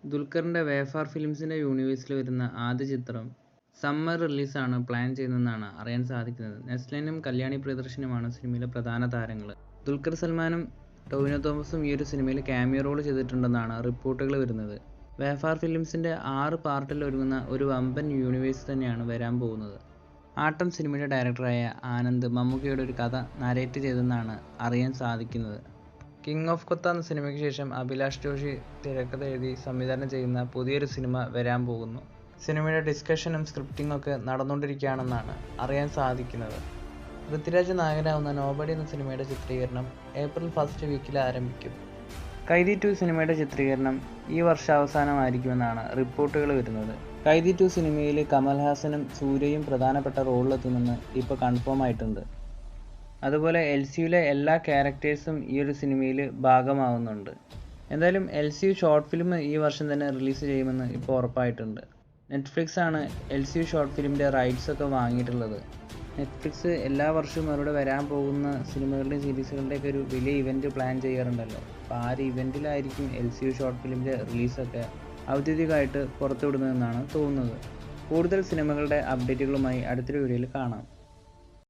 ദുൽഖറിൻ്റെ വേഫാർ ഫിലിംസിൻ്റെ യൂണിവേഴ്സിൽ വരുന്ന ആദ്യ ചിത്രം സമ്മർ റിലീസാണ് പ്ലാൻ ചെയ്യുന്നതെന്നാണ് അറിയാൻ സാധിക്കുന്നത്. നെസ്ലിനും കല്യാണി പ്രിയദർശനുമാണ് സിനിമയിലെ പ്രധാന താരങ്ങൾ. ദുൽഖർ സൽമാനും ടൊവിനോ തോമസും ഈ ഒരു സിനിമയിൽ ക്യാമിയോ റോൾ ചെയ്തിട്ടുണ്ടെന്നാണ് റിപ്പോർട്ടുകൾ വരുന്നത്. വേഫാർ ഫിലിംസിൻ്റെ 6 പാർട്ടിൽ ഒരുങ്ങുന്ന ഒരു വമ്പൻ യൂണിവേഴ്സ് തന്നെയാണ് വരാൻ പോകുന്നത്. ആട്ടം സിനിമയുടെ ഡയറക്ടറായ ആനന്ദ് മമ്മൂക്കയുടെ ഒരു കഥ നരേറ്റ് ചെയ്തെന്നാണ് അറിയാൻ സാധിക്കുന്നത്. കിങ് ഓഫ് കൊത്ത എന്ന സിനിമയ്ക്ക് ശേഷം അഭിലാഷ് ജോഷി തിരക്കഥ എഴുതി സംവിധാനം ചെയ്യുന്ന പുതിയൊരു സിനിമ വരാൻ പോകുന്നു. സിനിമയുടെ ഡിസ്കഷനും സ്ക്രിപ്റ്റിംഗും ഒക്കെ നടന്നുകൊണ്ടിരിക്കുകയാണെന്നാണ് അറിയാൻ സാധിക്കുന്നത്. പൃഥ്വിരാജ് നായകനാവുന്ന നോബഡി എന്ന സിനിമയുടെ ചിത്രീകരണം ഏപ്രിൽ 1st വീക്കിൽ ആരംഭിക്കും. കൈദി 2 സിനിമയുടെ ചിത്രീകരണം ഈ വർഷാവസാനമായിരിക്കുമെന്നാണ് റിപ്പോർട്ടുകൾ വരുന്നത്. കൈദി 2 സിനിമയിൽ കമൽഹാസനും സൂര്യയും പ്രധാനപ്പെട്ട റോളിലെത്തുമെന്ന് ഇപ്പോൾ കൺഫേം ആയിട്ടുണ്ട്. അതുപോലെ LCUലെ എല്ലാ ക്യാരക്ടേഴ്സും ഈ ഒരു സിനിമയിൽ ഭാഗമാവുന്നുണ്ട്. എന്തായാലും LCU ഷോർട്ട് ഫിലിം ഈ വർഷം തന്നെ റിലീസ് ചെയ്യുമെന്ന് ഇപ്പോൾ ഉറപ്പായിട്ടുണ്ട്. നെറ്റ്ഫ്ലിക്സ് ആണ് LCU ഷോർട്ട് ഫിലിമിൻ്റെ റൈറ്റ്സ് ഒക്കെ വാങ്ങിയിട്ടുള്ളത്. നെറ്റ്ഫ്ലിക്സ് എല്ലാ വർഷവും അവരുടെ വരാൻ പോകുന്ന സിനിമകളുടെയും സീരീസുകളുടെയൊക്കെ ഒരു വലിയ ഇവൻറ്റ് പ്ലാൻ ചെയ്യാറുണ്ടല്ലോ. അപ്പോൾ ആ ഒരു ഇവൻറ്റിലായിരിക്കും LCU ഷോർട്ട് ഫിലിമിൻ്റെ റിലീസൊക്കെ ഔദ്യോഗികമായിട്ട് പുറത്തുവിടുന്നതെന്നാണ് തോന്നുന്നത്. കൂടുതൽ സിനിമകളുടെ അപ്ഡേറ്റുകളുമായി അടുത്തൊരു വീഡിയോയിൽ കാണാം.